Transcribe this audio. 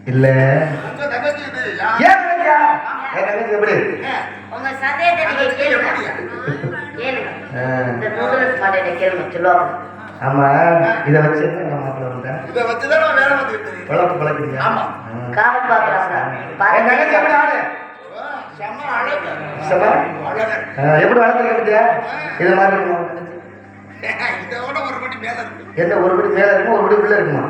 இல்ல ஆமா இத வச்சு எப்படி வளர்த்துருக்க இது மாதிரி இருக்குமா? என்ன ஒரு படி மேல இருக்குமா ஒரு படி உள்ள இருக்குமா?